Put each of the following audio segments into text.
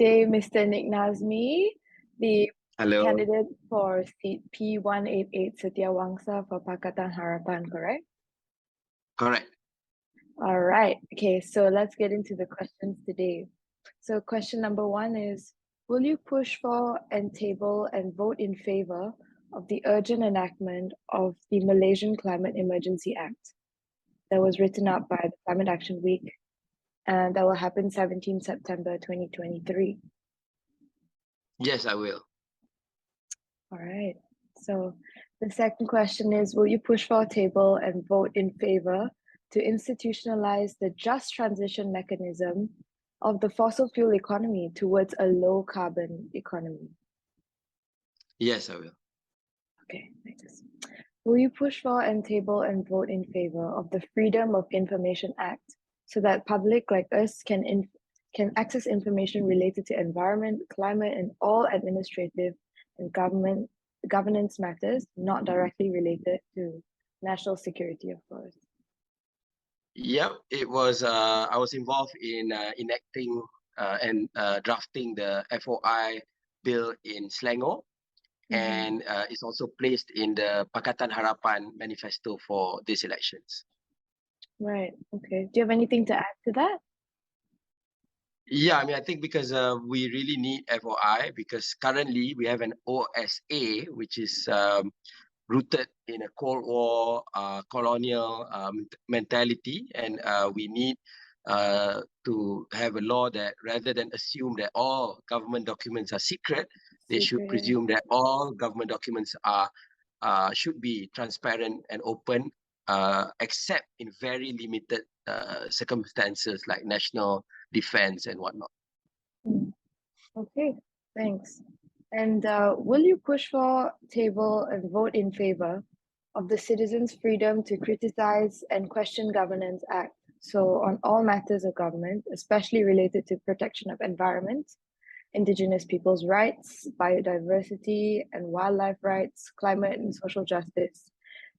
day, Mr. Nik Nazmi, the Hello. candidate for seat P118 Setiawangsa for Pakatan Harapan, correct? Correct. All right. Okay, so let's get into the questions today. So question number 1 is, will you push for and table and vote in favor of the urgent enactment of the Malaysian Climate Emergency Act that was written up by the Climate Action Week, and that will happen 17 September 2023? Yes, I will. All right. So the second question is, will you push for a table and vote in favor to institutionalize the just transition mechanism of the fossil fuel economy towards a low carbon economy? Yes, I will. Okay, thanks. Will you push for and table and vote in favor of the Freedom of Information Act so that public like us can access information related to environment, climate, and all administrative and governance matters not directly related to national security, of course? Yep, it was. I was involved in enacting and drafting the FOI bill in Selangor, and it's also placed in the Pakatan Harapan manifesto for these elections. Right. Okay. Do you have anything to add to that? Yeah, I mean, I think because we really need FOI because currently we have an OSA, which is rooted in a Cold War colonial mentality, and we need to have a law that rather than assume that all government documents are secret, they should presume that all government documents are should be transparent and open, except in very limited circumstances like national defense and whatnot. Okay, thanks. And will you push for, table, and vote in favor of the Citizens' Freedom to Criticize and Question Governance Act? So on all matters of government, especially related to protection of environment, Indigenous people's rights, biodiversity and wildlife rights, climate and social justice,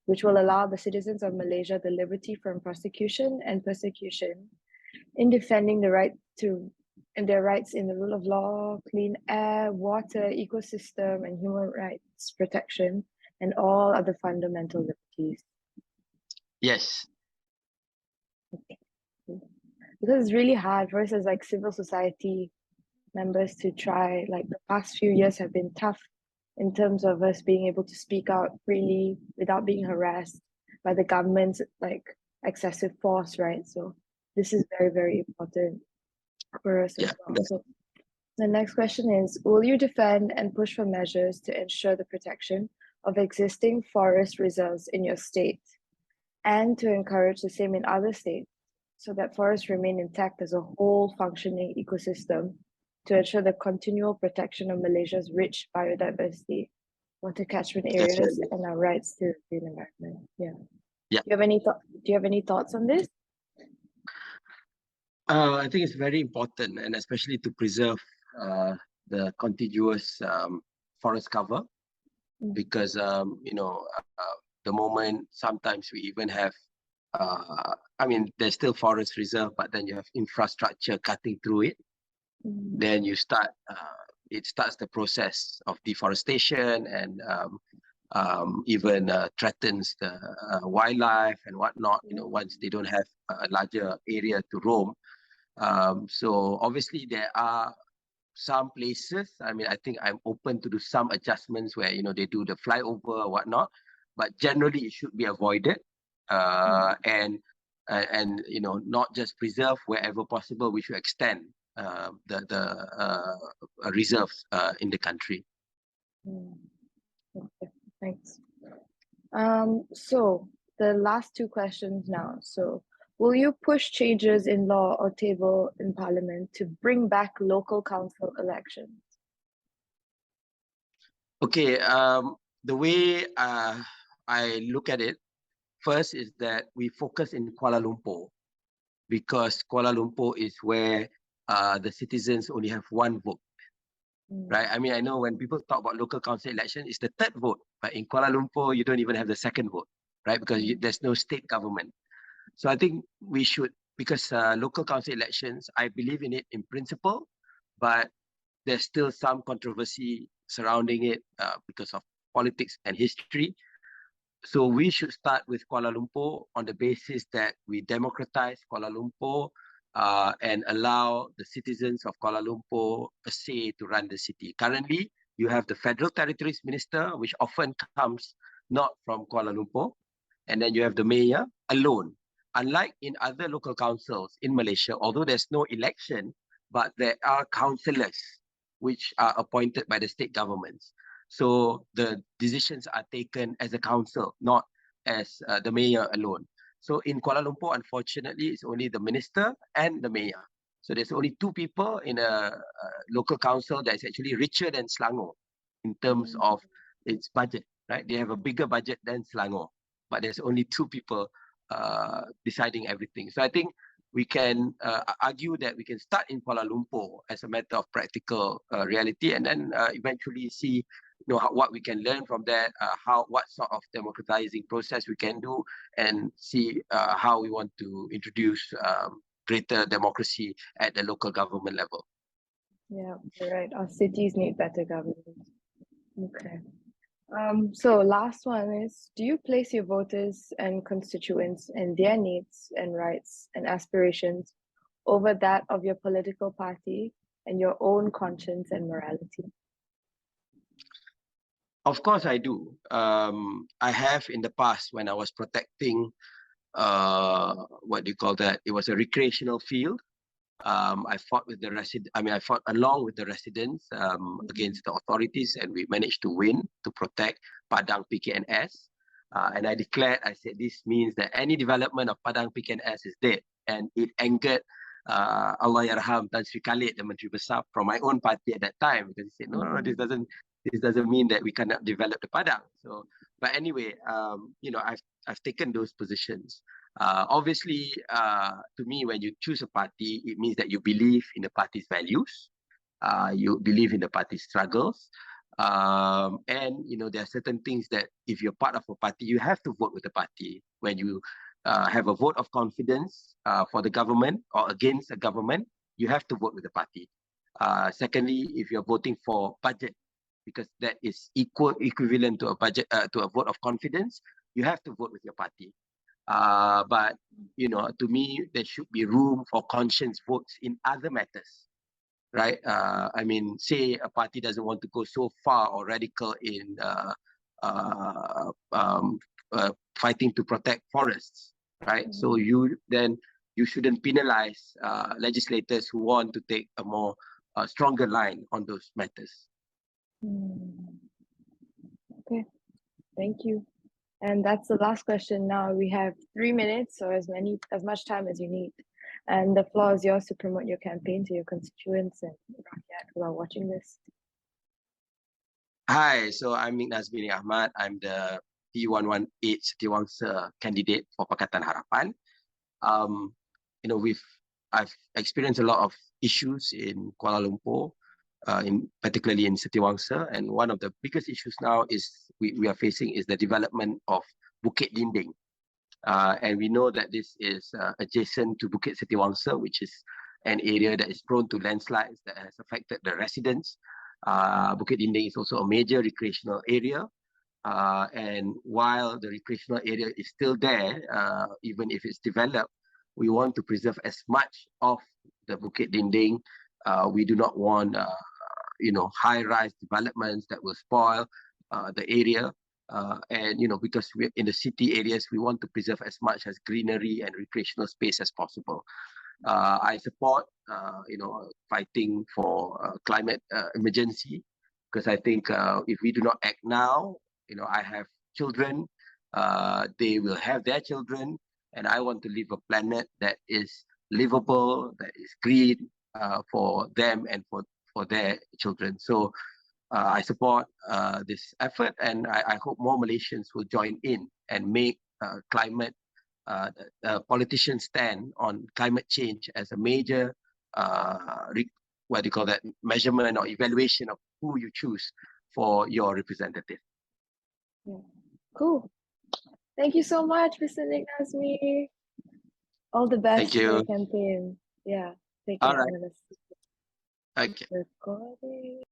which will allow the citizens of Malaysia the liberty from prosecution and persecution in defending the right to and their rights in the rule of law, clean air, water, ecosystem, and human rights protection, and all other fundamental liberties. Yes. Okay. Because it's really hard for us as like civil society members to try, like the past few years have been tough in terms of us being able to speak out freely without being harassed by the government's like excessive force, right? So this is very, very important for us as well. So the next question is, will you defend and push for measures to ensure the protection of existing forest reserves in your state and to encourage the same in other states so that forests remain intact as a whole functioning ecosystem to ensure the continual protection of Malaysia's rich biodiversity, water catchment areas, and our rights to the environment? Yeah. Do you have any thoughts on this? I think it's very important, and especially to preserve the contiguous forest cover, because the moment sometimes we even have, I mean, there's still forest reserve, but then you have infrastructure cutting through it. Then you start, it starts the process of deforestation and even threatens the wildlife and whatnot. Once they don't have a larger area to roam. So obviously there are some places, I mean, I think I'm open to do some adjustments where, they do the flyover or whatnot, but generally it should be avoided. And not just preserve wherever possible, we should extend the reserves in the country. Okay, thanks. So the last two questions now. So will you push changes in law or table in Parliament to bring back local council elections? Okay, the way I look at it, first is that we focus in Kuala Lumpur, because Kuala Lumpur is where the citizens only have one vote, right? I mean, I know when people talk about local council election, it's the third vote, but in Kuala Lumpur, you don't even have the second vote, right? Because there's no state government. So I think we should, because local council elections, I believe in it in principle, but there's still some controversy surrounding it because of politics and history. So we should start with Kuala Lumpur on the basis that we democratize Kuala Lumpur and allow the citizens of Kuala Lumpur a say to run the city. Currently, you have the Federal Territories Minister, which often comes not from Kuala Lumpur, and then you have the mayor alone. Unlike in other local councils in Malaysia, although there's no election, but there are councillors which are appointed by the state governments. So the decisions are taken as a council, not as the mayor alone. So in Kuala Lumpur, unfortunately, it's only the minister and the mayor. So there's only two people in a local council that's actually richer than Selangor in terms of its budget, right? They have a bigger budget than Selangor, but there's only two people deciding everything. So I think we can argue that we can start in Kuala Lumpur as a matter of practical reality, and then eventually see what we can learn from that, what sort of democratizing process we can do, and see how we want to introduce greater democracy at the local government level. Yeah, you're right. Our cities need better governance. Okay. So last one is, do you place your voters and constituents and their needs and rights and aspirations over that of your political party and your own conscience and morality? Of course I do. I have in the past when I was protecting, what do you call that? It was a recreational field. I fought with the I fought along with the residents against the authorities, and we managed to win to protect Padang PKNS. And I declared, I said, this means that any development of Padang PKNS is dead. And it angered Allahyarham Tan Sri Khalid, the Menteri Besar from my own party at that time, because he said, no, this doesn't mean that we cannot develop the Padang. So, but anyway, I've taken those positions. Obviously, to me, when you choose a party, it means that you believe in the party's values, you believe in the party's struggles, and there are certain things that if you're part of a party, you have to vote with the party. When you have a vote of confidence for the government or against the government, you have to vote with the party. Secondly, if you're voting for budget, because that is equivalent to a budget, to a vote of confidence, you have to vote with your party. But to me, there should be room for conscience votes in other matters, right? Say a party doesn't want to go so far or radical in fighting to protect forests, right? So you shouldn't penalize legislators who want to take a more stronger line on those matters. Okay, thank you. And that's the last question. Now we have 3 minutes, or as much time as you need. And the floor is yours to promote your campaign to your constituents and Rakyat who are watching this. Hi, so I'm Nik Nazmi Ahmad. I'm the P118 Setiawangsa candidate for Pakatan Harapan. I've experienced a lot of issues in Kuala Lumpur, particularly in Setiawangsa, and one of the biggest issues now is we are facing is the development of Bukit Dinding, and we know that this is adjacent to Bukit Setiawangsa, which is an area that is prone to landslides that has affected the residents. Bukit Dinding is also a major recreational area, and while the recreational area is still there, even if it's developed, we want to preserve as much of the Bukit Dinding. We do not want high-rise developments that will spoil the area. And because we're in the city areas, we want to preserve as much as greenery and recreational space as possible. I support fighting for climate emergency, because I think if we do not act now, I have children, they will have their children, and I want to leave a planet that is livable, that is green for them and for their children. So I support this effort, and I hope more Malaysians will join in and make climate politicians stand on climate change as a major measurement or evaluation of who you choose for your representative. Yeah. Cool. Thank you so much, Mr. Nik Nazmi. All the best for your campaign. Yeah. Take care. All right. Okay. Recording.